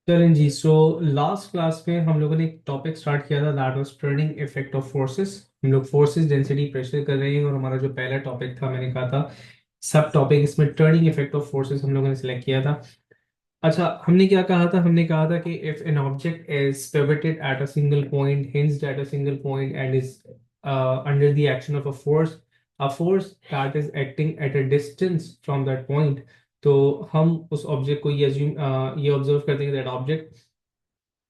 चलें जी। So last class में हम लोगों ने एक टॉपिक स्टार्ट किया था, that was turning effect of forces. हम लोग फोर्सेस, डेंसिटी, प्रेशर कर रहे हैं और हमारा जो पहला टॉपिक था, मैंने कहा था सब टॉपिक इसमें टर्निंग इफेक्ट ऑफ फोर्सेस हम लोगों ने सिलेक्ट किया था। अच्छा, हमने क्या कहा था? हमने कहा था कि if an object is pivoted at a single point, hinged at a single point and is under the action of a force that is acting at a distance from that point, तो हम उस object को ये observe करते हैं that object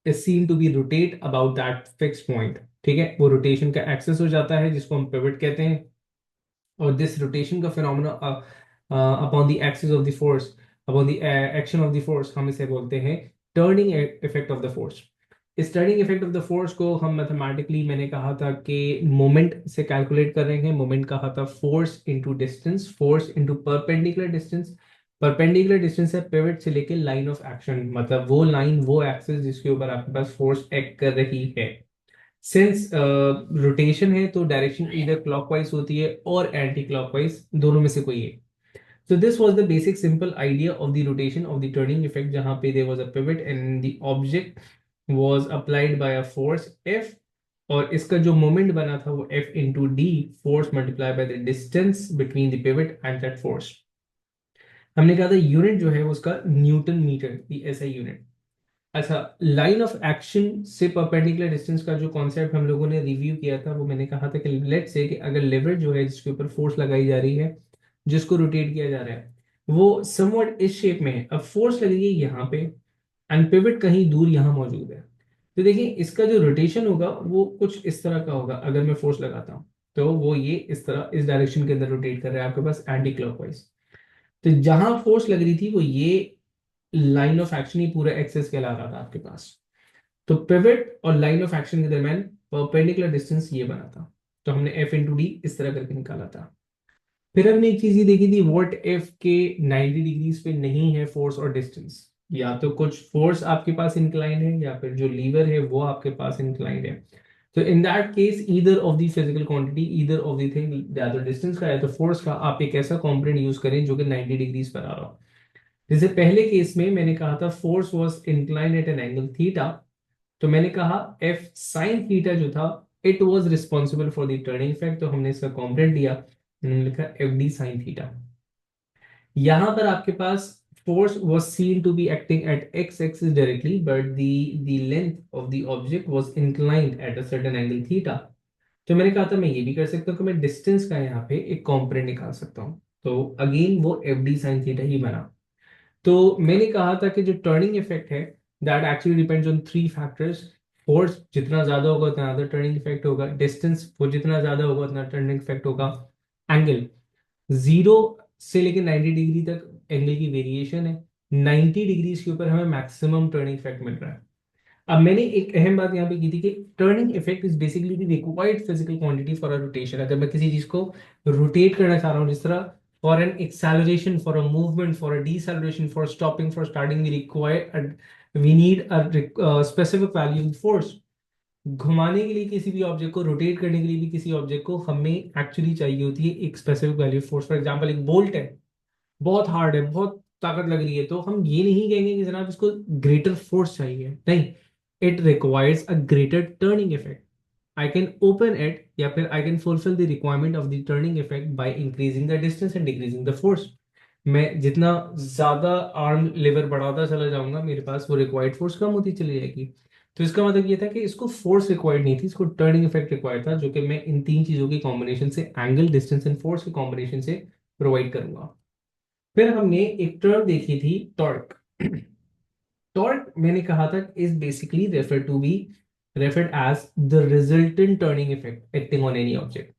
is seen to be rotate about that fixed point। ठीक है, वो रोटेशन का एक्सेस हो जाता है जिसको हम पिवट कहते हैं। और दिस रोटेशन का phenomena upon the axis of the force, upon the action of the force, हम इसे बोलते हैं turning effect of the force. इस turning effect of the force को हम मैथमेटिकली, मैंने कहा था कि मोमेंट से कैलकुलेट कर रहे हैं। मोमेंट कहा था force into distance, force into perpendicular distance. Perpendicular distance है पिवट से लेके लाइन ऑफ एक्शन, मतलब वो लाइन, वो एक्सिस जिसके ऊपर आपके पास फोर्स एक्ट कर रही है। सिंस रोटेशन है तो डायरेक्शन इधर क्लॉकवाइज होती है और एंटी क्लॉकवाइज, दोनों में से कोई एक। So this was the basic simple idea of the rotation of the turning effect, जहां पे there was a pivot and the object was applied by a force F, और इसका जो मोमेंट बना था वो F into D, force multiplied by the distance between the pivot and that force। हमने कहा था यूनिट जो है उसका न्यूटन मीटर, दी एसआई यूनिट। अच्छा, लाइन ऑफ एक्शन से परपेंडिकुलर डिस्टेंस का जो कॉन्सेप्ट हम लोगों ने रिव्यू किया था, वो मैंने कहा था कि लेट से कि अगर लेवर जो है जिसके ऊपर फोर्स लगाई जा रही है, जिसको रोटेट किया जा रहा है, वो समवॉट इस शेप में है। अब फोर्स लगेगी यहाँ पे एंड पिवट कहीं दूर यहाँ मौजूद है। तो देखिए इसका जो रोटेशन होगा वो कुछ इस तरह का होगा। अगर मैं फोर्स लगाता हूँ तो वो ये इस तरह, इस डायरेक्शन के अंदर रोटेट कर रहा है आपके पास एंटी क्लॉकवाइज। तो जहां फोर्स लग रही थी वो ये लाइन ऑफ एक्शन ही पूरा एक्सेस कहला रहा था आपके पास। तो पिवट और लाइन ऑफ एक्शन के दरमियान परपेंडिकुलर डिस्टेंस ये बना था। तो हमने एफ इंटू डी इस तरह करके निकाला था। फिर हमने एक चीज ये देखी थी, व्हाट इफ के 90 डिग्रीज पे नहीं है फोर्स और डिस्टेंस, या तो कुछ फोर्स आपके पास इंक्लाइंड है या फिर जो लीवर है वो आपके पास इंक्लाइंड है। तो in that case either of the physical quantity, either of the thing, या तो डिस्टेंस का या तो फोर्स का, आप एक ऐसा कॉम्पोनेंट यूज करें जो कि 90 डिग्रीज पर आ रहा हो। जैसे पहले केस में मैंने कहा था force was inclined at an angle theta, तो मैंने कहा एफ साइन थीटा जो था, it was responsible for the turning effect, तो हमने इसका कॉम्पोनेंट लिया, मैंने लिखा एफ डी साइन थीटा। यहां पर आपके पास force was seen to be acting at x-axis directly, but the length of the object was inclined at a certain angle theta। तो मैंने कहा था मैं ये भी कर सकता हूँ कि मैं डिस्टेंस का यहाँ पे एक कॉम्पोनेंट निकाल सकता हूँ, तो अगेन वो एफ डी साइन थीटा ही बना। तो मैंने कहा था कि जो टर्निंग इफेक्ट है, that actually depends on three factors. Force जितना ज्यादा होगा उतना ज्यादा टर्निंग इफेक्ट होगा, डिस्टेंस वो जितना ज्यादा होगा उतना टर्निंग इफेक्ट होगा, एंगल 0 से लेकर 90 डिग्री तक एंगल की वेरिएशन है। 90 डिग्री के ऊपर हमें मैक्सिमम टर्निंग इफेक्ट मिल रहा है। अब मैंने एक अहम बात यहाँ पे की थी कि turning effect is basically the required physical quantity for a rotation. अगर मैं किसी चीज को रोटेट करना चाह रहा हूँ, जिस तरह for an acceleration, for a movement, for a deceleration, for stopping, for starting, we need a specific value of force. घुमाने के लिए किसी भी ऑब्जेक्ट को, रोटेट करने के लिए भी किसी ऑब्जेक्ट को, हमें एक्चुअली चाहिए होती है एक specific value of force. For example एक बोल्ट है, बहुत हार्ड है, बहुत ताकत लग रही है, तो हम ये नहीं कहेंगे कि जनाब इसको ग्रेटर फोर्स चाहिए, नहीं। It requires a greater turning effect. I can open it या फिर I can fulfil the requirement of the turning effect by increasing the distance and decreasing the force. मैं जितना ज्यादा आर्म लेवर बढ़ाता चला जाऊंगा, मेरे पास वो रिक्वायर्ड फोर्स कम होती चली जाएगी। तो इसका मतलब ये था कि इसको फोर्स रिक्वायर्ड नहीं थी, इसको टर्निंग इफेक्ट रिक्वायर्ड था, जो कि मैं इन तीन चीजों के कॉम्बिनेशन से, एंगल, डिस्टेंस एंड फोर्स के कॉम्बिनेशन से प्रोवाइड करूंगा। फिर हमने एक टर्म देखी थी, टॉर्क। टॉर्क मैंने कहा था is basically referred as the resultant turning effect acting on any object.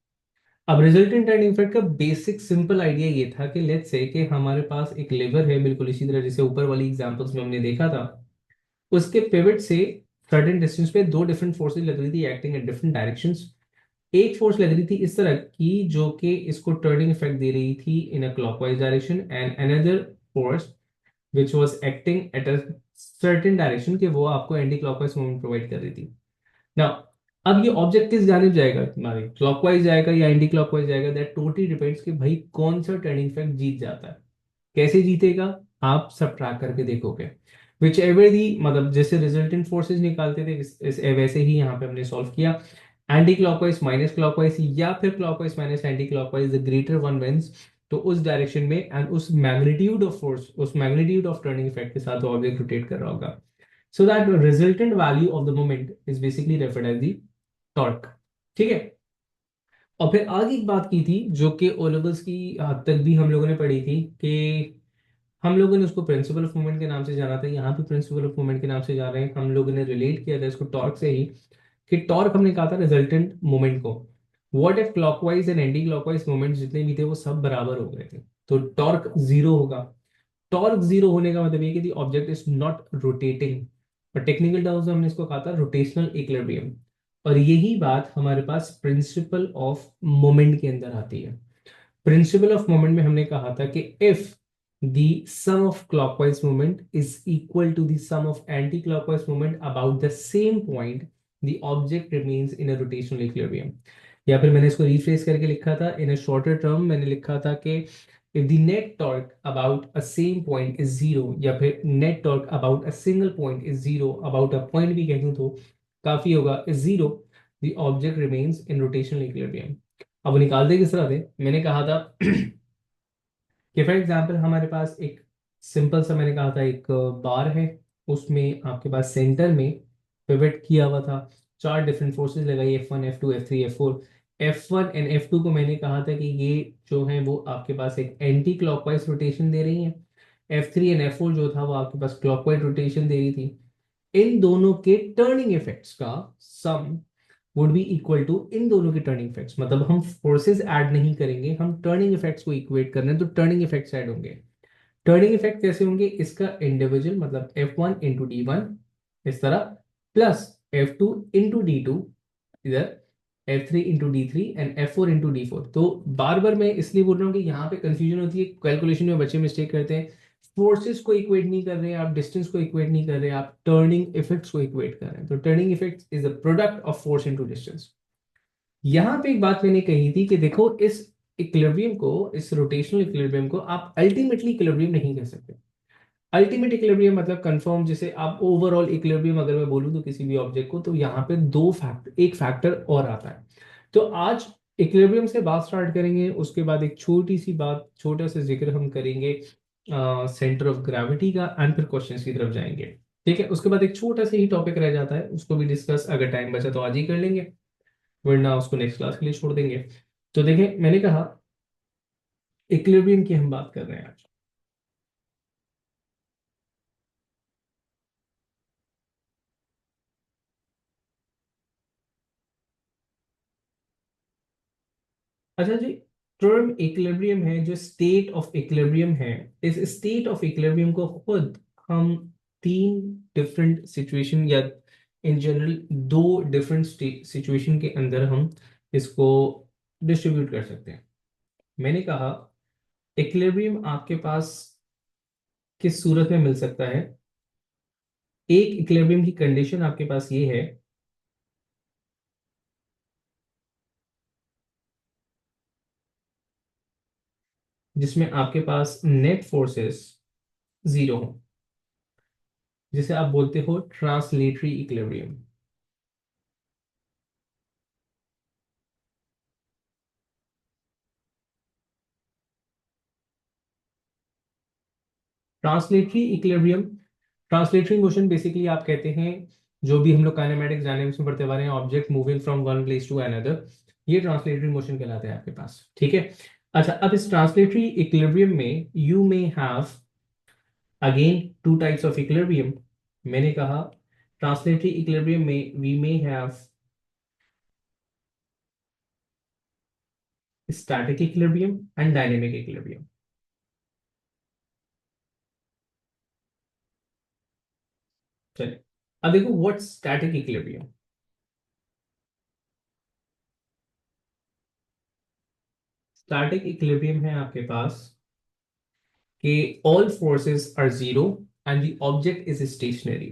अब रिजल्टेंट टर्निंग इफेक्ट का बेसिक सिंपल आइडिया ये था कि लेट्स से कि हमारे पास एक लेवर है, बिल्कुल इसी तरह जैसे ऊपर वाली एग्जांपल्स में हमने देखा था। उसके पिवट से सर्टेन डिस्टेंस पे दो डिफरेंट फोर्सेस लग रही थी एक्टिंग एट डिफरेंट डायरेक्शंस। एक फोर्स लग रही थी इस तरह की जो कि इसको टर्निंग इफेक्ट दे रही थी in a clockwise direction, and another force which was acting at a certain direction, कि वो आपको एंटी क्लॉकवाइज मूवमेंट प्रोवाइड कर रही थी। नाउ अब ये ऑब्जेक्ट किस जानिब जाएगा, तुम्हारे क्लॉकवाइज जाएगा या एंटी क्लॉकवाइज जाएगा, दैट टोटली डिपेंड्स कि भाई कौन सा टर्निंग इफेक्ट जीत जाता है। कैसे जीतेगा, आप सब ट्रैक करके देखोगे। विच एवर दी, मतलब जैसे रिजल्टेंट फोर्सेज निकालते थे वैसे ही यहाँ पे हमने सॉल्व किया। एंटी क्लॉकवाइज माइनस क्लॉकवाइज या फिर clockwise minus anti clockwise, the greater one wins. तो उस डायरेक्शन में एंड उस मैग्नीट्यूड ऑफ फोर्स, उस मैग्नीट्यूड ऑफ टर्निंग इफेक्ट के साथ ऑब्जेक्ट रोटेट कर रहा होगा। So that resultant value of the moment is basically referred as the torque. ठीक है। और फिर आगे एक बात की थी जो कि ओलेबल्स की हद तक भी हम लोगों ने पढ़ी थी, कि हम लोगों ने उसको प्रिंसिपल ऑफ मूवमेंट के नाम से जाना था, यहाँ पे प्रिंसिपल ऑफ मूवमेंट के नाम से जा रहे हैं। हम लोगों ने रिलेट किया था इसको टॉर्क से ही, कि टॉर्क हमने कहा था रिजल्टेंट मोमेंट को। What if clockwise and anti clockwise moment जितने भी थे वो सब बराबर हो गए थे, तो टॉर्क जीरो होगा। टॉर्क जीरो होने का मतलब ये कि ऑब्जेक्ट इज नॉट रोटेटिंग, और टेक्निकल टर्म्स में हमने इसको कहा था रोटेशनल इक्विलिब्रियम। और यही बात हमारे पास प्रिंसिपल ऑफ मोमेंट के अंदर आती है। प्रिंसिपल ऑफ मोमेंट में हमने कहा था कि if the sum of clockwise movement is equal to the sum of anti-clockwise movement about the same point, the object remains in a rotational equilibrium। या फिर मैंने इसको रिफ्रेस करके लिखा था इन अ शॉर्टर टर्म, मैंने लिखा था कि if the net torque about a same point is zero, या फिर net torque about a single point is zero, about a point भी कह दूं तो काफी होगा, is zero, the object remains in rotational equilibrium। अब निकालते किस तरह थे, मैंने कहा था कि फॉर एग्जाम्पल हमारे पास एक सिंपल सा, मैंने कहा था एक बार है, उसमें आपके पास सेंटर में पिवट किया हुआ था, चार डिफरेंट फोर्सेस लगाई, F1 F2 F3 F4। F1 and F2 को मैंने कहा था कि ये जो है वो आपके पास एक एंटी क्लॉकवाइज रोटेशन दे रही है। F3 एंड F4 जो था वो आपके पास क्लॉकवाइज रोटेशन दे रही थी। इन दोनों के टर्निंग इफेक्ट्स का सम वुड बी इक्वल टू इन दोनों के टर्निंग इफेक्ट्स। मतलब हम फोर्सेस ऐड नहीं करेंगे, हम टर्निंग इफेक्ट्स को इक्वेट कर रहे हैं, तो टर्निंग इफेक्ट्स ऐड होंगे। टर्निंग इफेक्ट कैसे होंगे, इसका इंडिविजुअल मतलब F1 इंटू D1 इस तरह, प्लस F2 इंटू D2 इधर, F3 into D3 and F4 into D4। तो बार बार मैं इसलिए बोल रहा हूँ कि यहाँ पे कंफ्यूजन होती है, कैलकुलेशन में बच्चे मिस्टेक करते हैं। फोर्सेस को इक्वेट नहीं कर रहे हैं आप, डिस्टेंस को इक्वेट नहीं कर रहे हैं आप, टर्निंग इफेक्ट्स को इक्वेट कर रहे हैं। तो turning effect is the product of force into distance. यहाँ पे एक बात मैंने कही थी कि देखो इस इक्विलिब्रियम को, इस रोटेशनल इक्विलिब्रियम को आप अल्टीमेटली इक्विलिब्रियम नहीं कह सकते। अल्टीमेट इक्विलिब्रियम मतलब कंफर्म, जैसे आप ओवरऑल इक्विलिब्रियम अगर मैं बोलूँ तो किसी भी ऑब्जेक्ट को, तो यहाँ पे दो फैक्टर, एक फैक्टर और आता है। तो आज इक्विलिब्रियम से बात स्टार्ट करेंगे, उसके बाद एक छोटी सी बात, छोटा सा जिक्र हम करेंगे सेंटर ऑफ ग्रेविटी का, एंड फिर क्वेश्चंस की तरफ जाएंगे। ठीक है, उसके बाद एक छोटा सा ही टॉपिक रह जाता है, उसको भी डिस्कस अगर टाइम बचा तो आज ही कर लेंगे, वरना उसको नेक्स्ट क्लास के लिए छोड़ देंगे। तो देखें, मैंने कहा इक्विलिब्रियम की हम बात कर रहे हैं आज। अच्छा जी, टर्म इक्विलिब्रियम है, जो स्टेट ऑफ इक्विलिब्रियम है, इस स्टेट ऑफ इक्विलिब्रियम को खुद हम तीन डिफरेंट सिचुएशन, या इन जनरल दो डिफरेंट सिचुएशन के अंदर हम इसको डिस्ट्रीब्यूट कर सकते हैं। मैंने कहा इक्विलिब्रियम आपके पास किस सूरत में मिल सकता है। एक इक्विलिब्रियम की कंडीशन आपके पास ये है, जिसमें आपके पास नेट फोर्सेस जीरो हो, जिसे आप बोलते हो translatory equilibrium. Translatory equilibrium, translatory motion basically आप कहते हैं, जो भी हम लोग काइनेमेटिक्स डायनेमिक्स में पढ़ते आ रहे हैं, object moving from one place to another, ये ट्रांसलेटरी मोशन कहलाते हैं आपके पास। ठीक है। अच्छा, अब इस ट्रांसलेटरी इक्विलिब्रियम में you may have again two types of equilibrium. मैंने कहा ट्रांसलेटरी इक्विलिब्रियम में we may have static equilibrium and dynamic equilibrium. चलिए, अब देखो what static equilibrium. Static equilibrium है आपके पास कि all forces are zero and the object is stationary।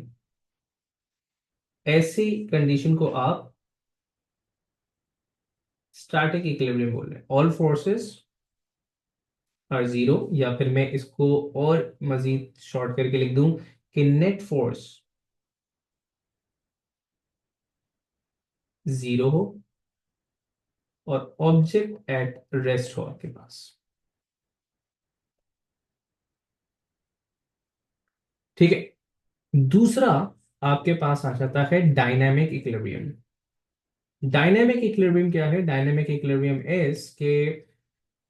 ऐसी कंडीशन को आप स्टैटिक इक्विलिब्रियम बोल रहे हैं। ऑल फोर्सेस आर जीरो, या फिर मैं इसको और मजीद शॉर्ट करके लिख दूं कि नेट फोर्स जीरो हो और ऑब्जेक्ट एट रेस्ट हो आपके पास। ठीक है। दूसरा आपके पास आ जाता है डायनामिक इक्विलिब्रियम। डायनामिक इक्विलिब्रियम क्या है? डायनामिक इक्विलिब्रियम इज के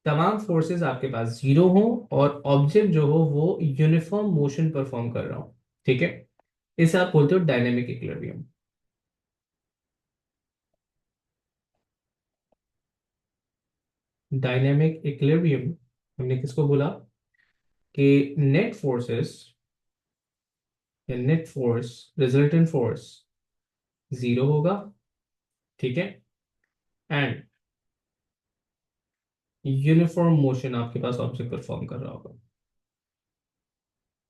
तमाम फोर्सेस आपके पास जीरो हो और ऑब्जेक्ट जो हो वो यूनिफॉर्म मोशन परफॉर्म कर रहा हो। ठीक है, इसे आप बोलते हो डायनेमिक इक्विलिब्रियम। डायनेमिक इक्विलिब्रियम हमने किसको बोला? कि नेट फोर्सेस या net force, resultant force zero होगा। ठीक है, एंड यूनिफॉर्म मोशन आपके पास ऑब्जेक्ट परफॉर्म कर रहा होगा।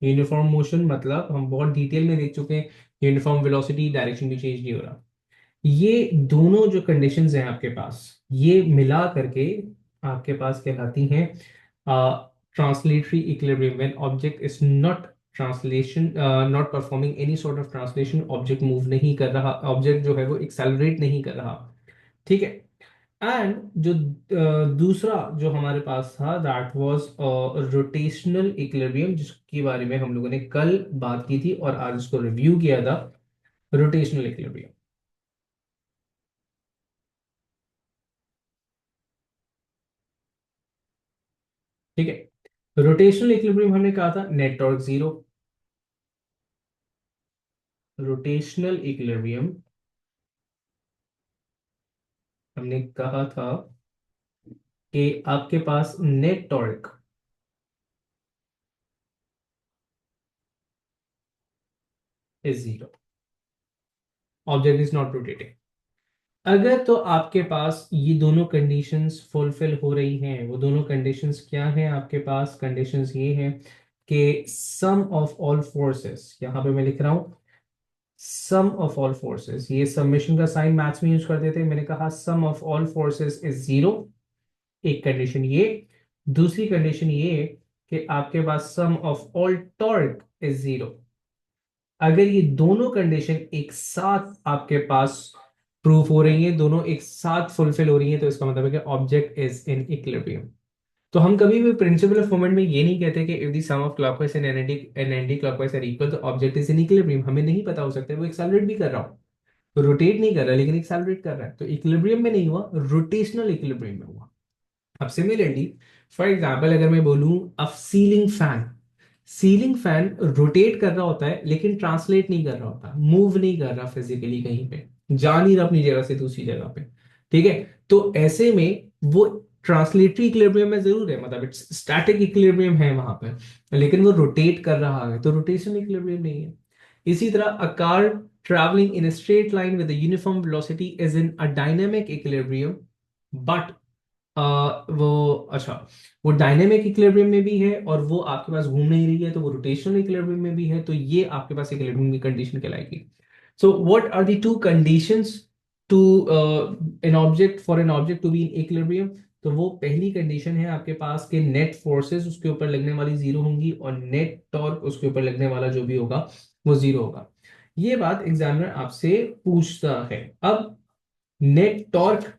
यूनिफॉर्म मोशन मतलब हम बहुत डिटेल में देख चुके हैं, यूनिफॉर्म वेलोसिटी, डायरेक्शन भी चेंज नहीं हो रहा। ये दोनों जो कंडीशंस हैं आपके पास, ये मिला करके आपके पास कहलाती हैं translatory equilibrium. When object is not translation, not performing any sort of translation, object move नहीं कर रहा, ऑब्जेक्ट जो है वो एक्सेलरेट नहीं कर रहा। ठीक है। एंड जो दूसरा जो हमारे पास था, दैट वाज रोटेशनल इक्विलिब्रियम, जिसके बारे में हम लोगों ने कल बात की थी और आज इसको रिव्यू किया था। Rotational equilibrium. ठीक है। रोटेशनल इक्विलिब्रियम हमने कहा था net torque zero. Rotational equilibrium हमने कहा था कि आपके पास net torque is zero, object is not rotating. अगर तो आपके पास ये दोनों कंडीशंस फुलफिल हो रही हैं, वो दोनों कंडीशंस क्या हैं आपके पास? कंडीशंस ये हैं कि सम ऑफ ऑल फोर्सेस, यहां पे मैं लिख रहा हूं सम ऑफ ऑल फोर्सेस, ये समेशन का साइन मैथ्स में यूज करते थे, मैंने कहा sum of all forces is zero. एक कंडीशन ये। दूसरी कंडीशन ये कि आपके पास sum of all torque is zero. अगर ये दोनों कंडीशन एक साथ आपके पास प्रूफ हो रही है, दोनों एक साथ फुलफिल हो रही है, तो इसका मतलब है कि ऑब्जेक्ट इज इन इक्विलिब्रियम। तो हम कभी भी प्रिंसिपल ऑफ मोमेंट में ये नहीं कहते कि if the sum of clockwise and anti clockwise are equal, तो ऑब्जेक्ट इज इन इक्विलिब्रियम। हमें नहीं पता, हो सकता है वो एक्सेलरेट भी कर रहा हो, रोटेट नहीं कर रहा लेकिन एक्सेलरेट कर रहा है, तो इक्विलिब्रियम में नहीं हुआ, रोटेशनल इक्विलिब्रियम में हुआ। अब सिमिलरली, फॉर एग्जाम्पल अगर मैं बोलूं अब ceiling fan, ceiling fan rotate कर रहा होता है लेकिन ट्रांसलेट नहीं कर रहा होता, मूव नहीं कर रहा फिजिकली, कहीं पे जा नहीं रहा अपनी जगह से दूसरी जगह पे। ठीक है, तो ऐसे में वो ट्रांसलेटरी इक्विलिब्रियम में जरूर है, मतलब इट्स स्टैटिक इक्विलिब्रियम है वहां पर, लेकिन वो रोटेट कर रहा है, तो रोटेशन इक्विलिब्रियम नहीं है। इसी तरह a car travelling in a straight line with a uniform velocity is in a dynamic equilibrium, but वो अच्छा, वो डायनेमिक इक्विलिब्रियम में भी है और वो आपके पास घूम नहीं रही है, तो वो रोटेशनल इक्विलिब्रियम में भी है, तो ये आपके पास इक्विलिब्रियम की कंडीशन कहलाएगी। So what are the two conditions to an object, for an object to be in equilibrium? तो वो पहली कंडीशन है आपके पास के नेट फोर्सेस उसके ऊपर लगने वाली जीरो होंगी और नेट टॉर्क उसके ऊपर लगने वाला जो भी होगा वो जीरो होगा। ये बात एग्जामिनर आपसे पूछता है। अब नेट टॉर्क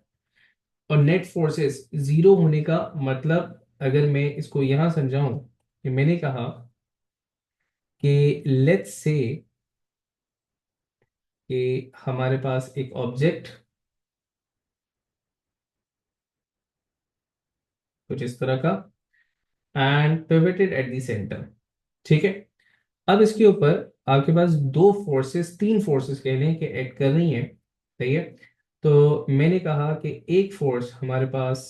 और नेट फोर्सेस जीरो होने का मतलब, अगर मैं इसको यहां समझाऊं कि मैंने कहा कि लेट्स से कि हमारे पास एक ऑब्जेक्ट कुछ इस तरह का and pivoted eight the centre. ठीक है। अब इसके ऊपर आपके पास दो फोर्सेस, तीन फोर्सेस कह लें कि एक्ट कर रही हैं। सही है। तो मैंने कहा कि एक फोर्स हमारे पास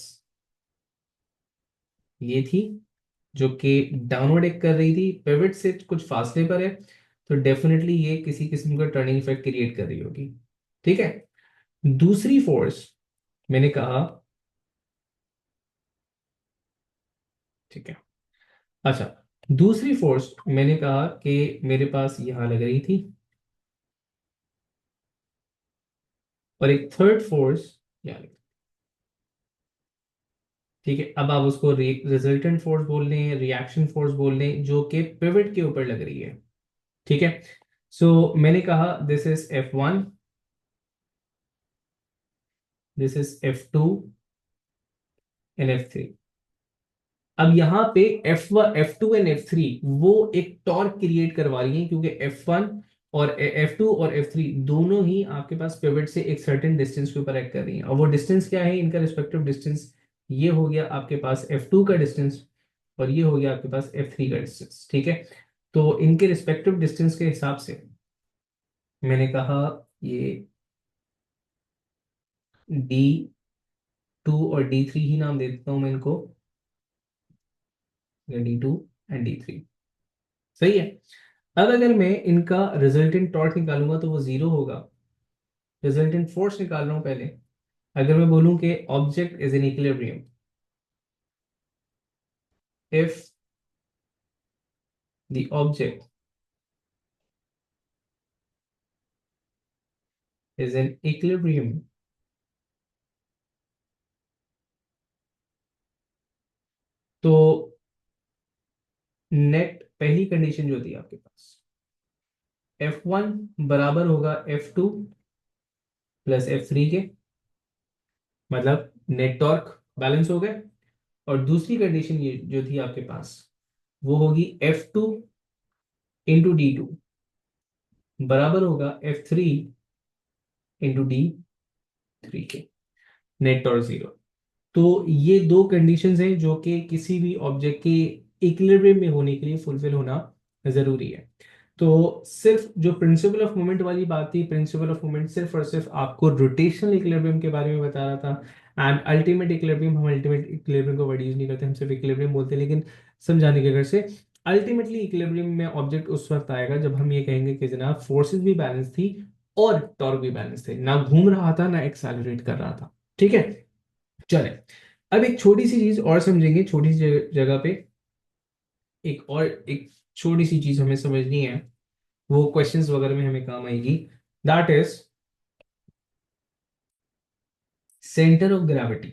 ये थी जो कि डाउनवर्ड एक्ट कर रही थी, पिवट से कुछ फासले पर है, तो डेफिनेटली ये किसी किस्म का टर्निंग इफेक्ट क्रिएट कर रही होगी। ठीक है। दूसरी फोर्स मैंने कहा, ठीक है, अच्छा, दूसरी फोर्स मैंने कहा कि मेरे पास यहां लग रही थी और एक थर्ड फोर्स यहाँ लग। ठीक है, अब आप उसको रिजल्टेंट फोर्स बोल लें, रिएक्शन फोर्स बोल लें, जो कि पिवट के ऊपर लग रही है। ठीक है। सो मैंने कहा this is F1, this is F2 and F3। अब यहाँ पे F2 एंड F3 वो एक टॉर्क क्रिएट करवा रही है, क्योंकि F1 और F2 और F3 दोनों ही आपके पास पिवट से एक सर्टेन डिस्टेंस के ऊपर एक्ट कर रही हैं। और वो डिस्टेंस क्या है, इनका रिस्पेक्टिव डिस्टेंस, ये हो गया आपके पास F2 का डिस्टेंस और ये हो गया आपके पास F3 का डिस्टेंस। ठीक है। तो इनके रिस्पेक्टिव डिस्टेंस के हिसाब से मैंने कहा ये D2 और D3 ही नाम दे देता हूं मैं इनको, D2 एंड D3। सही है। अब अगर मैं इनका रिजल्टेंट टॉर्क निकालूंगा तो वो जीरो होगा। रिजल्टेंट फोर्स निकाल रहा हूं पहले। अगर मैं बोलूं कि object is in equilibrium if the object is in equilibrium, तो नेट पहली कंडीशन जो थी आपके पास, F1 बराबर होगा F2 प्लस F3 के, मतलब नेट टॉर्क बैलेंस हो गए। और दूसरी कंडीशन ये जो थी आपके पास, वो होगी F2 इंटू D2 बराबर होगा F3 इंटू D3 के, नेट टॉर्क जीरो। तो ये दो कंडीशंस हैं जो कि किसी भी ऑब्जेक्ट के इक्विलिब्रियम में होने के लिए फुलफिल होना जरूरी है। तो सिर्फ जो प्रिंसिपल ऑफ मोमेंट वाली बात थी, प्रिंसिपल ऑफ मोमेंट सिर्फ और सिर्फ आपको रोटेशनल इक्विलिब्रियम के बारे में बता रहा था। एंड अल्टीमेट इक्विलिब्रियम, हम अल्टीमेट इक्विलिब्रियम को वर्ड यूज नहीं करते, हम सिर्फ इक्विलिब्रियम बोलते हैं। लेकिन समझाने के घर से अल्टीमेटली इक्विलिब्रियम में ऑब्जेक्ट उस वक्त आएगा जब हम ये कहेंगे कि जनाब फोर्सेस भी बैलेंस थी और टॉर्क भी बैलेंस थे, ना घूम रहा था ना एक्सेलरेट कर रहा था। ठीक है। चले, अब एक छोटी सी चीज और समझेंगे, छोटी सी जगह पे एक छोटी सी चीज हमें समझनी है, वो क्वेश्चंस वगैरह में हमें काम आएगी। That is centre of gravity.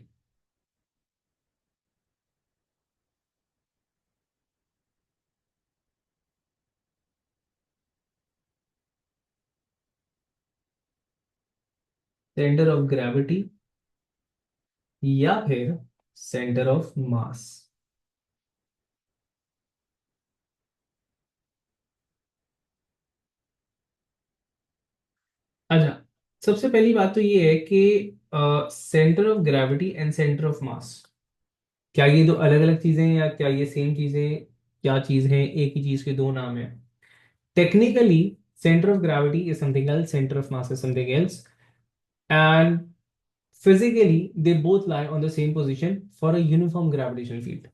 Centre of gravity या फिर सेंटर ऑफ मास। अच्छा, सबसे पहली बात तो ये है कि centre of gravity and centre of मास, क्या ये दो अलग अलग चीजें हैं या क्या ये सेम चीजें, क्या चीज है, एक ही चीज के दो नाम है? Technically center of gravity is something else, center of mass is something else, and physically they both lie on the same position for a uniform gravitational field.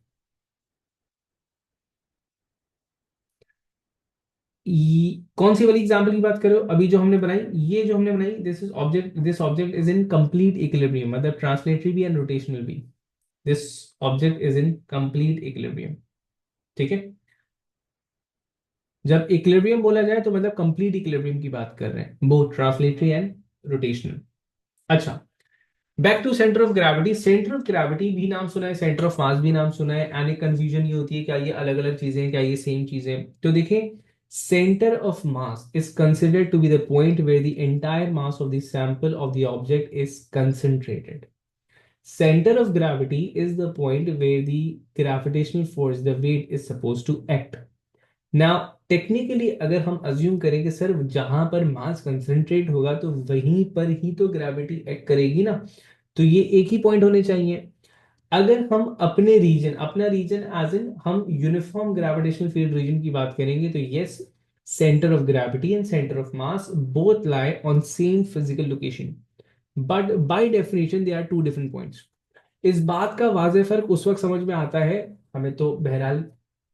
कौन सी वाली एग्जांपल की बात कर रहे हो? अभी जो हमने बनाई, ये जो हमने बनाई, this object is in complete equilibrium, मतलब ट्रांसलेटरी भी एंड रोटेशनल भी। This object is in complete equilibrium. ठीक है। जब इक्विलिब्रियम बोला जाए तो मतलब कंप्लीट इक्विलिब्रियम की बात कर रहे हैं, बोथ ट्रांसलेटरी एंड रोटेशनल। अच्छा, back to centre of gravity. Centre of gravity भी नाम सुना है, सेंटर ऑफ मास भी नाम सुना है, एंड एक कंफ्यूजन ये होती है क्या ये अलग अलग चीजें हैं, क्या ये सेम चीजें? तो देखिए, center of mass is considered to be the point where the entire mass of the sample of the object is concentrated. Center of gravity is the point where the gravitational force, the weight, is supposed to act. Now technically अगर हम assume करें कि sir जहां पर मास concentrate होगा तो वहीं पर ही तो ग्रेविटी एक्ट करेगी ना, तो ये एक ही पॉइंट होने चाहिए। अगर हम अपने रीजन, अपना रीजन एज इन हम यूनिफॉर्म ग्रेविटेशनल फील्ड रीजन की बात करेंगे तो yes, centre of gravity and centre of mass both lie on same physical location, but by definition they are two different points. इस बात का वाज़ेह फर्क उस वक्त समझ में आता है, हमें तो बहरहाल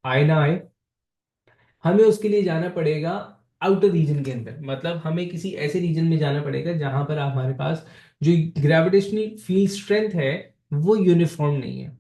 आए ना आए, हमें उसके लिए जाना पड़ेगा आउटर रीजन के अंदर, मतलब हमें किसी ऐसे रीजन में जाना पड़ेगा जहां पर हमारे पास जो ग्रेविटेशनल फील्ड स्ट्रेंथ है वो यूनिफॉर्म नहीं है।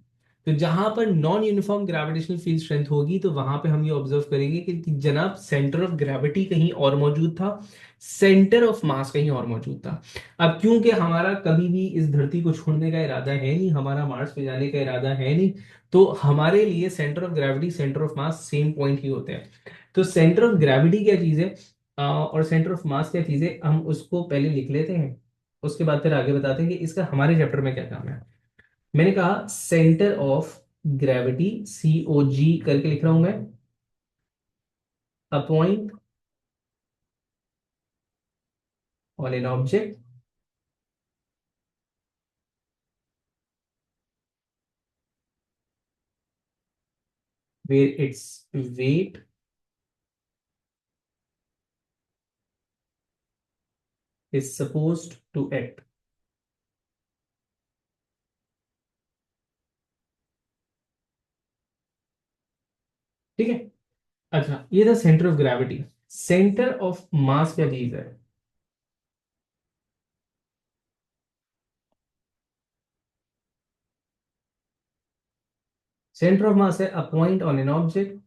तो जहां पर non uniform gravitational field strength होगी तो वहां पे हम ये ऑब्जर्व करेंगे कि जनाब सेंटर ऑफ ग्रेविटी कहीं और मौजूद था, सेंटर ऑफ मास कहीं और मौजूद था। अब क्योंकि हमारा कभी भी इस धरती को छोड़ने का इरादा है नहीं, हमारा मार्स पे जाने का इरादा है नहीं, तो हमारे लिए centre of gravity, centre of mass same point ही होते हैं। तो सेंटर ऑफ ग्रेविटी क्या चीज है और सेंटर ऑफ मास क्या चीज है, हम उसको पहले लिख लेते हैं, उसके बाद फिर आगे बताते हैं कि इसका हमारे चैप्टर में क्या काम है। मैंने कहा सेंटर ऑफ ग्रेविटी, COG करके लिख रहा हूं मैं, a point on an object where its weight is supposed to act। ठीक है। अच्छा, ये था centre of gravity. Centre of मास क्या चीज है? सेंटर ऑफ मास है a point on an object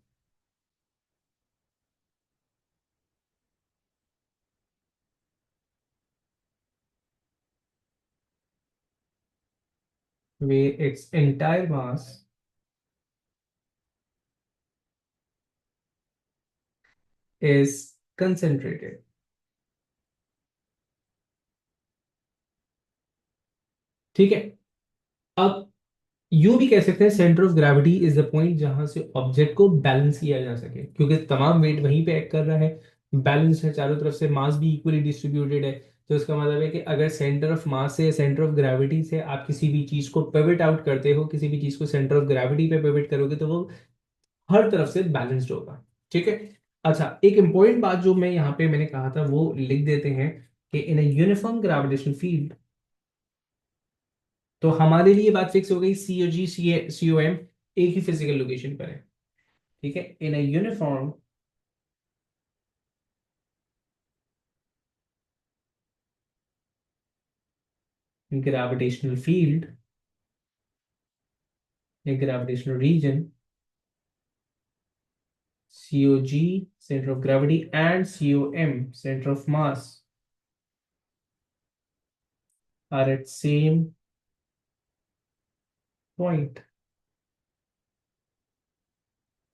where its entire mass is concentrated। ठीक है। अब यूं भी कह सकते हैं centre of gravity is the point जहां से ऑब्जेक्ट को बैलेंस किया जा सके, क्योंकि तमाम वेट वहीं पे एक्ट कर रहा है, बैलेंस है, चारों तरफ से मास भी इक्वली डिस्ट्रीब्यूटेड है। तो इसका मतलब है कि अगर सेंटर ऑफ मास से, सेंटर ऑफ ग्रेविटी से आप किसी भी चीज को पिवट आउट करते हो, किसी भी चीज को सेंटर ऑफ ग्रेविटी पे पिवट करोगे, तो वो हर तरफ से बैलेंस्ड होगा। ठीक है। अच्छा, एक इंपॉर्टेंट बात जो मैं यहाँ पे मैंने कहा था वो लिख देते हैं कि इन अ यूनिफॉर्म ग्रेविटेशनल फील्ड, तो हमारे लिए बात फिक्स हो गई, COG COM एक ही फिजिकल लोकेशन पर है। ठीक है। In a uniform gravitational field या gravitational region, COG centre of gravity and COM centre of mass are at same point.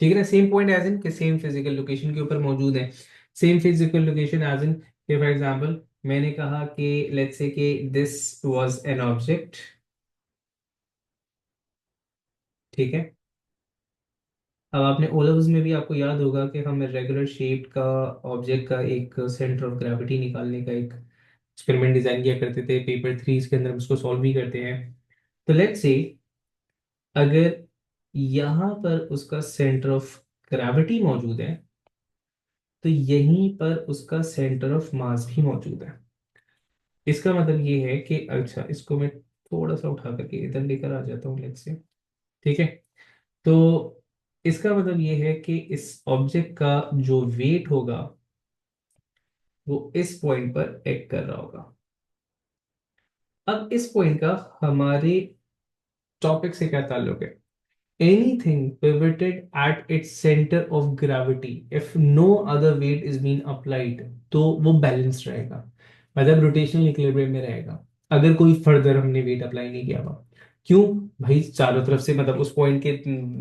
ठीक है ना, सेम पॉइंट एज इन कि सेम फिजिकल लोकेशन के ऊपर मौजूद है। Same physical location as in कि फॉर एग्जांपल मैंने कहा कि लेट्स से कि दिस वाज एन ऑब्जेक्ट। ठीक है। अब आपने ओ लेवल्स में भी आपको याद होगा कि हम रेगुलर शेप का ऑब्जेक्ट का एक सेंटर ऑफ ग्रेविटी निकालने का एक एक्सपेरिमेंट डिजाइन किया करते थे, पेपर 3 के अंदर हम उसको सॉल्व भी करते हैं। तो लेट्स से अगर यहाँ पर उसका सेंटर ऑफ ग्रेविटी मौजूद है, तो यहीं पर उसका सेंटर ऑफ मास भी मौजूद है। इसका मतलब ये है कि अच्छा, इसको मैं थोड़ा सा उठा करके इधर लेकर आ जाता हूँ लेट्स से। ठीक है। तो इसका मतलब ये है कि इस ऑब्जेक्ट का जो वेट होगा वो इस पॉइंट पर एक्ट कर रहा होगा। अब इस पॉइंट का हमारे टॉपिक से क्या ताल्लुक है? Anything pivoted at its center of gravity if no other weight is being applied, तो वो बैलेंस रहेगा, मतलब रोटेशनल इक्विलिब्रियम में रहेगा, अगर कोई फर्दर हमने वेट अप्लाई नहीं किया हुआ। क्यों? भाई चारों तरफ से, मतलब उस पॉइंट के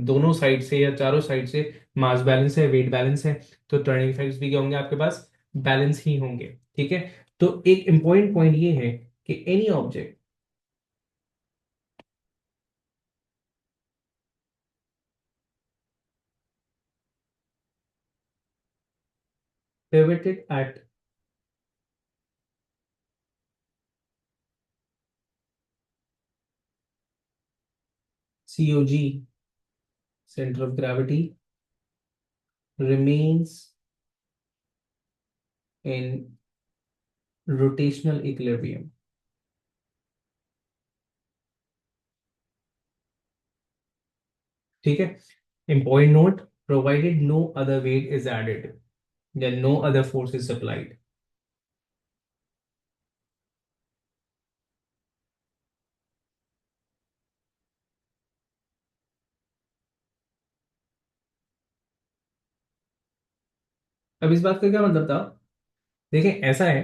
दोनों साइड से या चारों साइड से मास बैलेंस है, वेट बैलेंस है, तो टर्निंग इफेक्ट्स भी क्या होंगे आपके पास? बैलेंस ही होंगे। ठीक है। तो एक इंपॉर्टेंट पॉइंट ये है कि any object pivoted at COG center of gravity remains in rotational equilibrium। ठीक है। Important note, provided no other weight is added या no other force is supplied. अब इस बात का क्या मतलब था? देखें, ऐसा है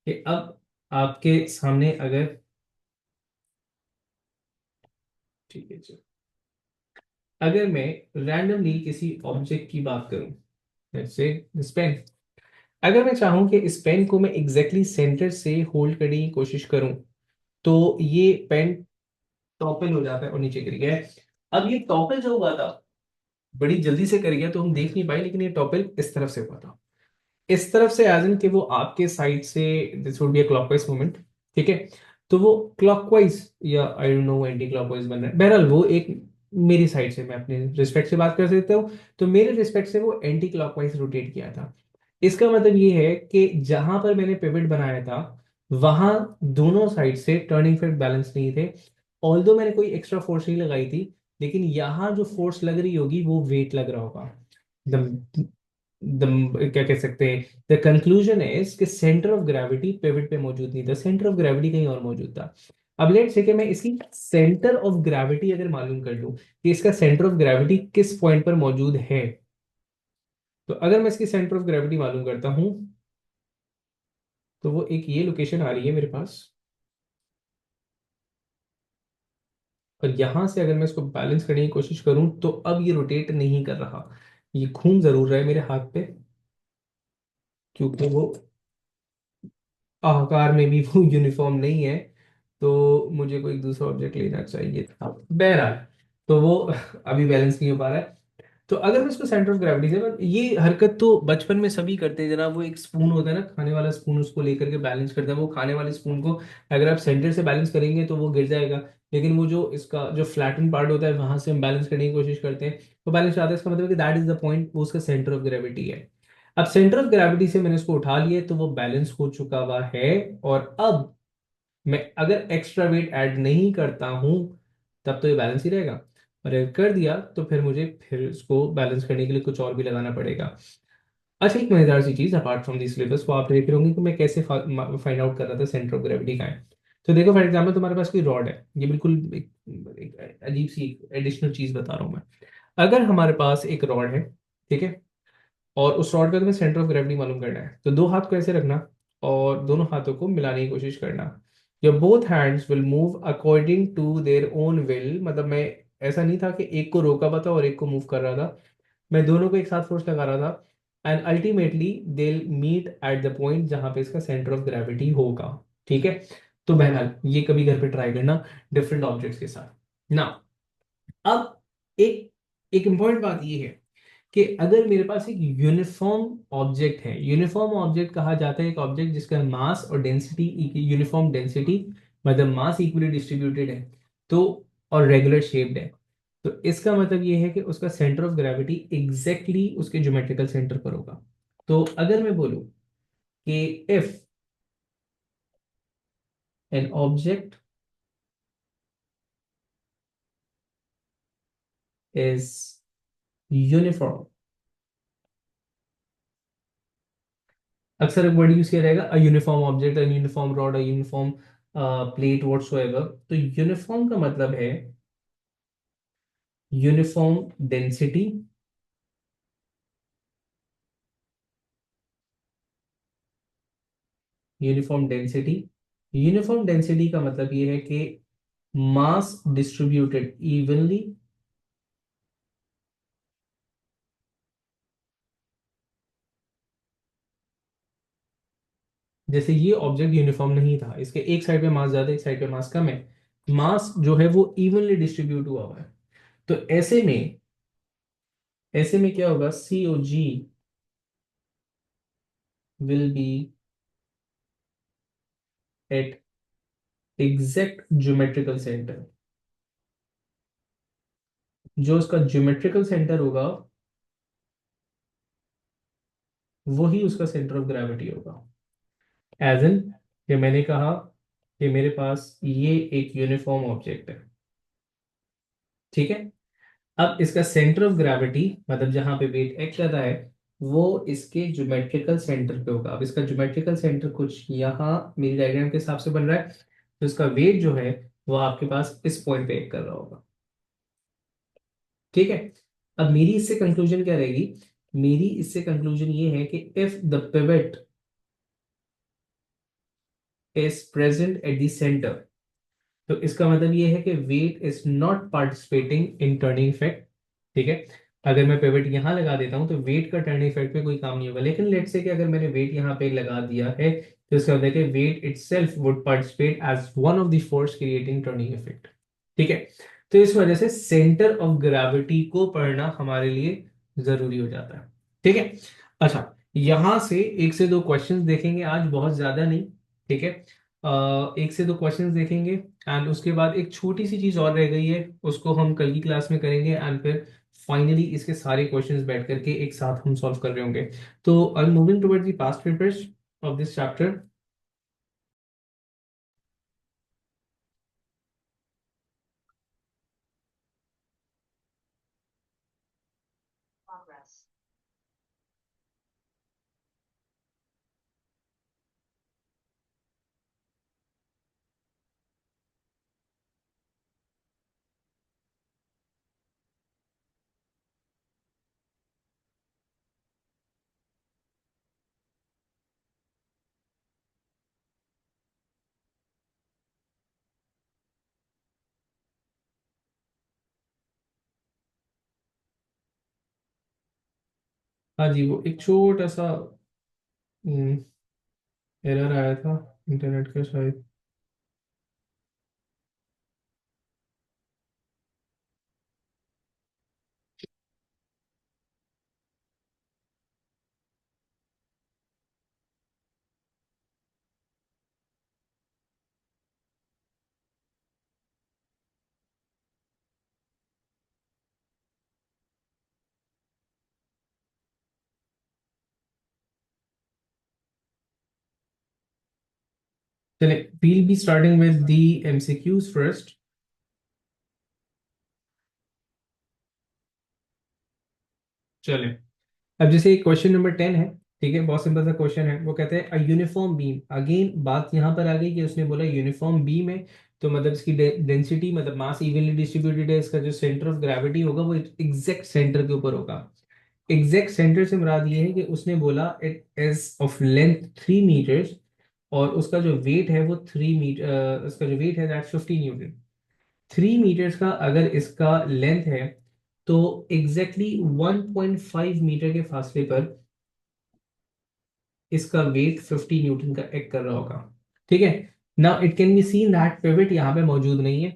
कि अब आपके सामने अगर, ठीक है जी, अगर मैं रैंडमली किसी ऑब्जेक्ट की बात करूं, लेट्स से दिस पेन। अगर मैं चाहूं कि इस पेन को मैं एग्जैक्टली सेंटर से होल्ड करने की कोशिश करूं, तो ये पेन टॉपल हो जाता है और नीचे गिर गया है। अब ये टॉपल जो हुआ था, बड़ी जल्दी से कर गया तो हम देख नहीं पाए, लेकिन ये टॉपल इस तरफ से हुआ था। इस तरफ से एज इन कि वो आपके साइड से, this would be a clockwise movement, ठीक है। तो वो क्लॉकवाइज या I don't know anti clockwise बन रहा है, बहरहाल वो एक मेरी साइड से, मैं अपने रिस्पेक्ट से बात कर सकता हूँ, तो मेरे रिस्पेक्ट से वो एंटी क्लॉकवाइज रोटेट किया था। इसका मतलब ये है कि जहां पर मैंने पिवट बनाया था, वहां दोनों साइड से टर्निंग इफेक्ट बैलेंस नहीं थे। ऑल्दो मैंने कोई एक्स्ट्रा फोर्स नहीं लगाई थी, लेकिन यहाँ जो फोर्स लग रही होगी वो वेट लग रहा होगा। द क्या कह सकते हैं, द कंक्लूजन इज कि सेंटर ऑफ ग्रेविटी पिवट पे मौजूद नहीं था, सेंटर ऑफ ग्रेविटी कहीं और मौजूद था। अब लेट्स से कि मैं इसकी सेंटर ऑफ ग्रेविटी अगर मालूम कर लूं कि इसका सेंटर ऑफ ग्रेविटी किस पॉइंट पर मौजूद है, तो अगर मैं इसकी सेंटर ऑफ ग्रेविटी मालूम करता हूं, तो वो एक ये लोकेशन आ रही है मेरे पास, और यहां से अगर मैं इसको बैलेंस करने की कोशिश करूं तो अब ये रोटेट नहीं कर रहा। ये घूम जरूर रहा है मेरे हाथ पे, क्योंकि वो आकार में भी वो यूनिफॉर्म नहीं है, तो मुझे कोई दूसरा ऑब्जेक्ट लेना चाहिए था, बहरहाल। तो वो अभी बैलेंस नहीं हो पा रहा है। तो अगर मैं इसको सेंटर ऑफ ग्रेविटी से, ये हरकत तो बचपन में सभी करते हैं जनाब, वो एक स्पून होता है ना, खाने वाला स्पून, उसको लेकर के बैलेंस करते हैं। वो खाने वाले स्पून को अगर आप सेंटर से बैलेंस करेंगे तो वो गिर जाएगा, लेकिन वो जो इसका जो फ्लैटन पार्ट होता है वहां से हम बैलेंस करने की कोशिश करते हैं, तो बैलेंस आता है। इसका मतलब है कि दैट इज द पॉइंट, वो उसका सेंटर ऑफ ग्रेविटी है। अब सेंटर ऑफ ग्रेविटी से मैंने उसको उठा लिया तो वो बैलेंस हो चुका हुआ है। और अब मैं अगर एक्स्ट्रा वेट ऐड नहीं करता हूं, तब तो ये बैलेंस ही रहेगा। और अगर कर दिया तो फिर मुझे फिर इसको बैलेंस करने के लिए कुछ और भी लगाना पड़ेगा। अच्छा, एक मजेदार सी चीज, अपार्ट फ्रॉम दिस सिलेबस को आप देख रहे होंगे कि मैं कैसे फाइंड आउट कर रहा था सेंटर ऑफ ग्रेविटी का है। तो देखो फॉर एग्जाम्पल, तुम्हारे पास कोई रॉड है, ये बिल्कुल एक अजीब सी एडिशनल चीज बता रहा हूं मैं। अगर हमारे पास एक रॉड है, ठीक है, और उस रॉड पे तुम्हें सेंटर ऑफ ग्रेविटी मालूम करना है, तो दो हाथ को ऐसे रखना और दोनों हाथों को मिलाने की कोशिश करना। Your both hands will move according to their own will, मतलब मैं ऐसा नहीं था कि एक को रोका हुआ था और एक को मूव कर रहा था, मैं दोनों को एक साथ फोर्स लगा रहा था। And ultimately they meet at the point जहां पे इसका सेंटर ऑफ ग्रेविटी होगा, ठीक है। तो बहरहाल ये कभी घर पे ट्राई करना डिफरेंट ऑब्जेक्ट्स के साथ ना। अब एक एक इंपॉर्टेंट बात ये है कि अगर मेरे पास एक यूनिफॉर्म ऑब्जेक्ट है, यूनिफॉर्म ऑब्जेक्ट कहा जाता है एक ऑब्जेक्ट जिसका मास और डेंसिटी, यूनिफॉर्म डेंसिटी, मतलब मास इक्वली डिस्ट्रीब्यूटेड है, तो और रेगुलर शेप्ड है, तो इसका मतलब ये है कि उसका सेंटर ऑफ ग्रेविटी एग्जैक्टली उसके ज्योमेट्रिकल सेंटर पर होगा। तो अगर मैं बोलूं कि if an object is uniform, अक्सर एक वर्ड यूज किया जाएगा, a uniform object, a uniform rod, a uniform plate, whatsoever. तो यूनिफॉर्म का मतलब है uniform density, uniform density, uniform density का मतलब ये है कि मास डिस्ट्रीब्यूटेड इवनली, जैसे ये ऑब्जेक्ट यूनिफॉर्म नहीं था, इसके एक साइड पे मास ज्यादा, एक साइड पे मास कम है, मास जो है वो इवनली डिस्ट्रीब्यूट हुआ हुआ है। तो ऐसे में क्या होगा, C O G will be at exact geometrical centre. जो उसका ज्योमेट्रिकल सेंटर होगा वही उसका सेंटर ऑफ ग्रेविटी होगा। एज इन, ये मैंने कहा कि मेरे पास ये एक यूनिफॉर्म ऑब्जेक्ट है, ठीक है। अब इसका सेंटर ऑफ ग्रेविटी, मतलब जहां पे वेट एक्ट कर रहा है, वो इसके ज्योमेट्रिकल सेंटर पे होगा। अब इसका ज्योमेट्रिकल सेंटर कुछ यहाँ मेरी डायग्राम के हिसाब से बन रहा है, तो इसका वेट जो है वो आपके पास इस पॉइंट पे एक्ट कर रहा होगा, ठीक है। अब मेरी इससे कंक्लूजन क्या रहेगी, मेरी इससे कंक्लूजन ये है कि if the pivot is present at the centre, तो इसका मतलब ये है कि weight is not participating in turning effect, ठीक है। अगर मैं पिवट यहाँ लगा देता हूँ तो वेट का टर्निंग इफेक्ट पे कोई काम नहीं होगा, लेकिन लेट्स से कि अगर मैंने वेट यहाँ पे लगा दिया है तो इसका मतलब है कि weight itself would participate as one of the force creating turning effect. ठीक है, तो इस वजह से सेंटर ऑफ ग्रेविटी को पढ़ना हमारे लिए जरूरी हो जाता है। ठीक है, अच्छा, यहां से एक से दो क्वेश्चंस देखेंगे आज, बहुत ज्यादा नहीं। ठीक है, एक से दो क्वेश्चंस देखेंगे एंड उसके बाद एक छोटी सी चीज और रह गई है, उसको हम कल की क्लास में करेंगे एंड फिर फाइनली इसके सारे क्वेश्चंस बैठ करके एक साथ हम सॉल्व कर रहे होंगे। तो I am moving towards the past papers of this chapter. हाँ जी, वो एक छोटा सा एरर आया था इंटरनेट का शायद। चले, we'll be starting with the MCQs first। चले, अब जैसे क्वेश्चन नंबर 10 है। ठीक है, बहुत सिंपल सा क्वेश्चन है। वो कहते हैं अ यूनिफॉर्म बीम, अगेन बात यहाँ पर आ गई कि उसने बोला यूनिफॉर्म बीम है, तो मतलब इसकी डेंसिटी मतलब मास इवनली डिस्ट्रीब्यूटेड है, इसका जो सेंटर ऑफ ग्रेविटी होगा वो एग्जैक्ट सेंटर के ऊपर होगा। एग्जैक्ट सेंटर से मुराद ये है कि उसने बोला it is of length 3 metres, और उसका जो वेट है वो 3 मीटर, उसका जो वेट है दैट 50 न्यूटन। 3 मीटर्स का अगर इसका लेंथ है तो एग्जैक्टली 1.5 मीटर के फासले पर इसका वेट 50 न्यूटन का एक्ट कर रहा होगा। ठीक है, now it can be seen that pivot यहाँ पे मौजूद नहीं है,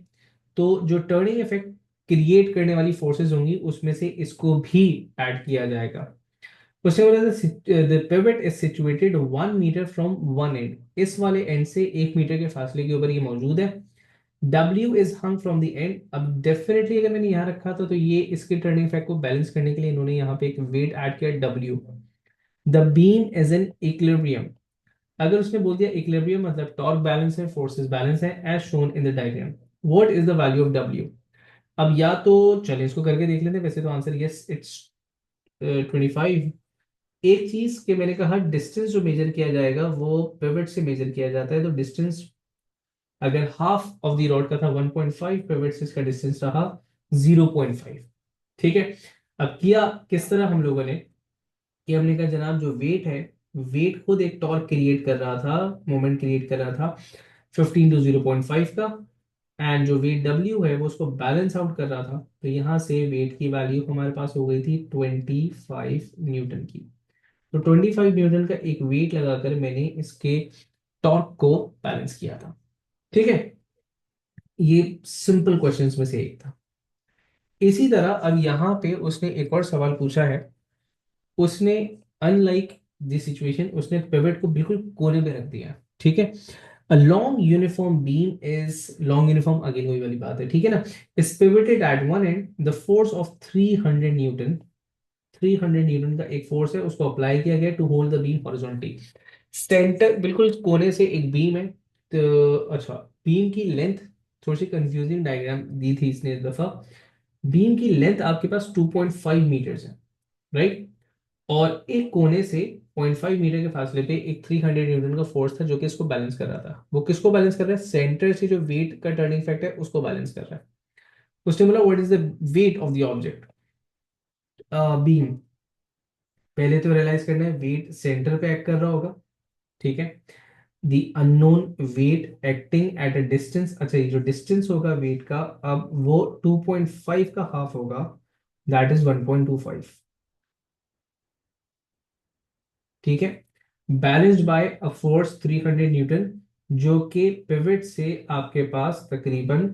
तो जो टर्निंग इफेक्ट क्रिएट करने वाली फोर्सेस होंगी उसमें से इसको भी ऐड किया जाएगा। उसने बोला the pivot is situated 1 metre from one end, इस वाले एंड से 1 मीटर के फासले के ऊपर ये मौजूद है। W is hung from the end, अब डेफिनेटली अगर मैंने यहाँ रखा था तो ये इसके टर्निंग इफेक्ट को बैलेंस करने के लिए इन्होंने यहाँ पे एक वेट ऐड किया W। The beam is in equilibrium, अगर उसने बोल दिया इक्विलिब्रियम मतलब टॉर्क बैलेंस है, फोर्सेस बैलेंस है as shown in the diagram. What is the value of W? अब या तो चलिए इसको करके देख लेते हैं, वैसे तो आंसर यस इट्स 25। एक चीज के मैंने कहा डिस्टेंस जो मेजर किया जाएगा वो पिवट से मेजर किया जाता है, तो डिस्टेंस अगर हाफ ऑफ द रॉड का था 1.5, पिवट से इसका डिस्टेंस रहा 0.5। ठीक है, अब किया किस तरह हम लोगों ने, कि हमने कहा जनाब जो वेट है, वेट खुद एक टॉर्क क्रिएट कर रहा था, मोमेंट क्रिएट कर रहा था 15 to 0.5 का, एंड जो वेट W है वो उसको बैलेंस आउट कर रहा था, तो यहाँ से वेट की वैल्यू हमारे पास हो गई थी 25 न्यूटन की। तो 25 न्यूटन का एक वेट लगाकर मैंने इसके टॉर्क को बैलेंस किया था। ठीक है, ये सिंपल क्वेश्चंस में से एक था। इसी तरह अब यहाँ पे उसने एक और सवाल पूछा है। उसने अनलाइक दिस सिचुएशन उसने पिवट को बिल्कुल कोने पे रख दिया। ठीक है, a long uniform beam is, long uniform again वही वाली बात है, ठीक है ना, is pivoted at one end, the force of 300 newton, 300 newton का एक फोर्स है उसको अप्लाई किया गया to hold the beam horizontally. Centre बिल्कुल कोने से एक बीम है, तो अच्छा, बीम की लेंथ, थोड़ी सी कंफ्यूजिंग डायग्राम दी थी इसने इस दफा। बीम की लेंथ आपके पास 2.5 मीटर्स है, राइट, और एक कोने से 0.5 मीटर के फासले पे एक 300 न्यूटन का फोर्स था जो कि इसको बैलेंस कर रहा था। वो किसको बैलेंस कर रहा है? सेंटर से जो वेट का टर्निंग फैक्टर है उसको बैलेंस कर रहा है। उसने बोला what is the weight of the object beam. पहले तो रियलाइज करना है वेट सेंटर पे एक्ट कर रहा होगा। ठीक है, the unknown weight acting at a distance, अच्छा ये जो डिस्टेंस होगा वेट का अब वो 2.5 का हाफ होगा, दैट इज 1.25। ठीक है, balanced bye a force 300 Newton, जो कि पिवट से आपके पास तकरीबन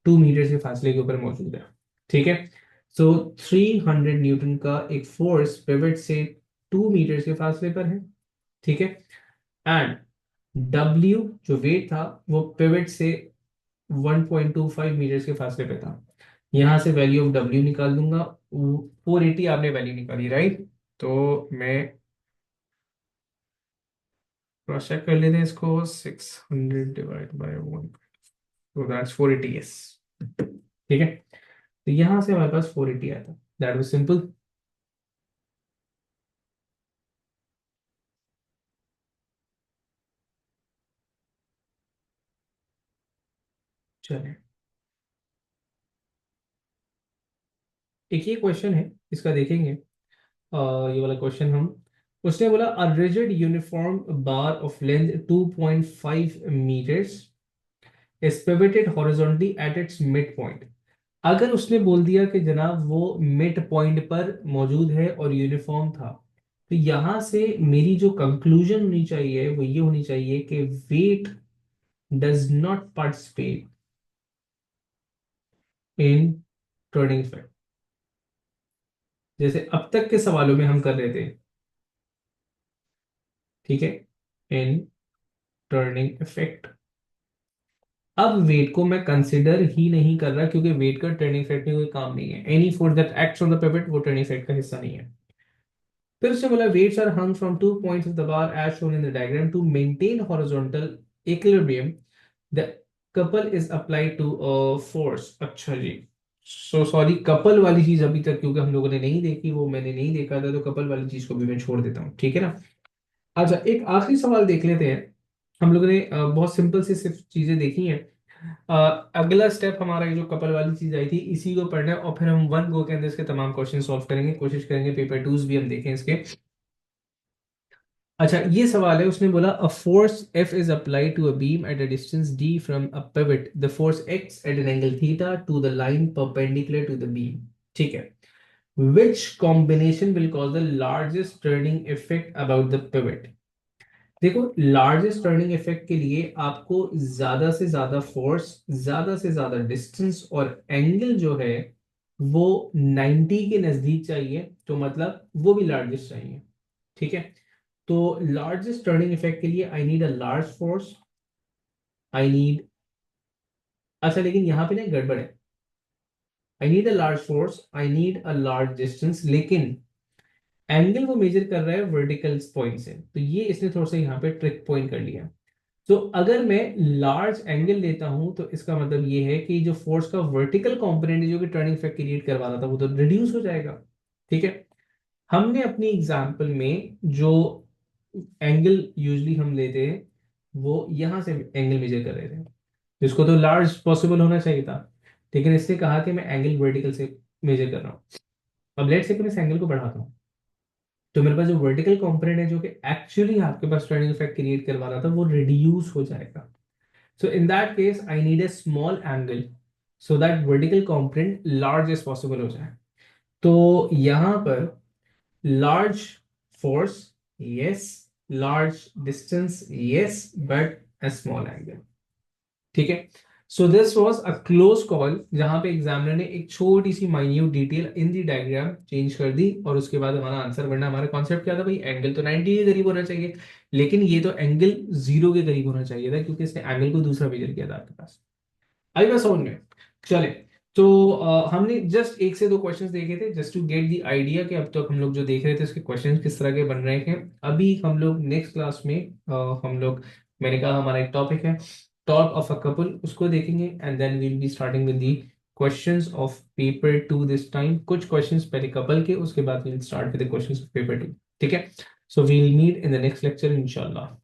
2 मीटर के फासले के ऊपर मौजूद है। ठीक है, सो 300 न्यूटन का एक फोर्स पिवट से 2 मीटर के फासले पर है। ठीक है, एंड डब्ल्यू जो वेट था वो पिवट से 1.25 मीटर के फासले पे था। यहां से वैल्यू ऑफ डब्ल्यू निकाल दूंगा। 480 आपने वैल्यू निकाली, राइट? तो मैं क्रॉस चेक कर लेते हैं इसको। 600 डिवाइड बाय 1, तो दैट्स 480। यस, ठीक है, तो यहां से हमारे पास 480 आया था। That was simple. चलिए, एक ये क्वेश्चन है, इसका देखेंगे। ये वाला क्वेश्चन हम, उसने बोला a rigid uniform bar of length 2.5 meters is pivoted horizontally at its midpoint। अगर उसने बोल दिया कि जनाब वो मिड पॉइंट पर मौजूद है और यूनिफॉर्म था, तो यहां से मेरी जो कंक्लूजन होनी चाहिए वो ये होनी चाहिए कि weight does not participate in turning effect, जैसे अब तक के सवालों में हम कर रहे थे। ठीक है, इन टर्निंग इफेक्ट। अब वेट को मैं कंसिडर ही नहीं कर रहा, क्योंकि वेट का टर्निंग इफेक्ट में कोई काम नहीं है। Any force that acts on the pivot वो टर्निंग इफेक्ट का हिस्सा नहीं है। फिर उसने बोला weights are hung from 2 points of the bar as shown in the diagram to maintain horizontal equilibrium. The couple is applied to a force. अच्छा जी, सो सॉरी, कपल वाली चीज अभी तक क्योंकि हम लोगों ने नहीं देखी, वो मैंने नहीं देखा था, तो कपल वाली चीज को भी मैं छोड़ देता हूँ। ठीक है ना? अच्छा, एक आखिरी सवाल देख लेते हैं। हम लोगों ने बहुत सिंपल सी सिर्फ चीजें देखी हैं। अगला स्टेप हमारा ये जो कपल वाली चीज आई थी, इसी को पढ़ना है, और फिर हम वन गो के अंदर इसके तमाम क्वेश्चन सॉल्व करेंगे, कोशिश करेंगे पेपर टूज भी हम देखें इसके। अच्छा, ये सवाल है, उसने बोला a force F is applied to a beam at a distance D from a pivot, the force acts at an angle theta to the line perpendicular to the beam. ठीक है, which combination will cause the largest turning effect about the pivot। देखो, largest turning effect के लिए आपको ज्यादा से ज्यादा force, ज्यादा से ज्यादा डिस्टेंस और एंगल जो है वो 90 के नजदीक चाहिए, तो मतलब वो भी लार्जेस्ट चाहिए। ठीक है, तो लार्जेस्ट टर्निंग इफेक्ट के लिए I need a large force, I need, अच्छा लेकिन यहाँ पे ना एक गड़बड़ है। I need a large force, I need a large distance, लेकिन एंगल वो मेजर कर रहा है वर्टिकल पॉइंट से, तो ये इसने थोड़ा सा यहाँ पे ट्रिक पॉइंट कर लिया। तो अगर मैं लार्ज एंगल लेता हूं तो इसका मतलब ये है कि जो फोर्स का वर्टिकल कंपोनेंट है जो कि टर्निंग इफेक्ट क्रिएट करवा रहा था वो तो रिड्यूस हो जाएगा। ठीक है, हमने अपनी एग्जांपल में जो एंगल यूजली हम लेते हैं वो यहां से एंगल मेजर कर रहे थे, जिसको तो लार्ज पॉसिबल होना चाहिए था, लेकिन इसने कहा कि मैं एंगल वर्टिकल से मेजर कर रहा हूँ। अब लेट्स से मैं इस एंगल को बढ़ाता हूँ, तो मेरे पास जो वर्टिकल कंपोनेंट है जो कि एक्चुअली आपके पास टर्निंग इफेक्ट क्रिएट करवा रहा था वो रिड्यूस हो जाएगा। So in that case, I need a small angle so that vertical component large as possible हो जाए। तो यहाँ पर large force, yes, large distance, yes, but a small angle। ठीक है, so this was a close call, जहां पे examiner ने एक छोटी सी minute detail in the diagram change कर दी और उसके बाद हमारा आंसर बनना। हमारा कॉन्सेप्ट क्या था भाई? एंगल तो 90 के करीब होना चाहिए, लेकिन ये तो एंगल 0 के करीब होना चाहिए था, क्योंकि इसने एंगल को दूसरा मेजर किया था आपके पास। आई बात समझ में? चले, तो हमने जस्ट एक से दो क्वेश्चंस देखे थे just to get the idea कि अब तक हम लोग जो देख रहे थे उसके क्वेश्चंस किस तरह के बन रहे हैं। अभी हम लोग नेक्स्ट क्लास में हम लोग, मैंने कहा हमारा एक टॉपिक है टॉप ऑफ अ कपल, उसको देखेंगे and then we'll be starting with the questions of paper two this time. कुछ क्वेश्चंस पहले कपल के, उसके बाद we'll start with the questions of paper two. ठीक है, so we'll meet in the next lecture इंशाल्लाह।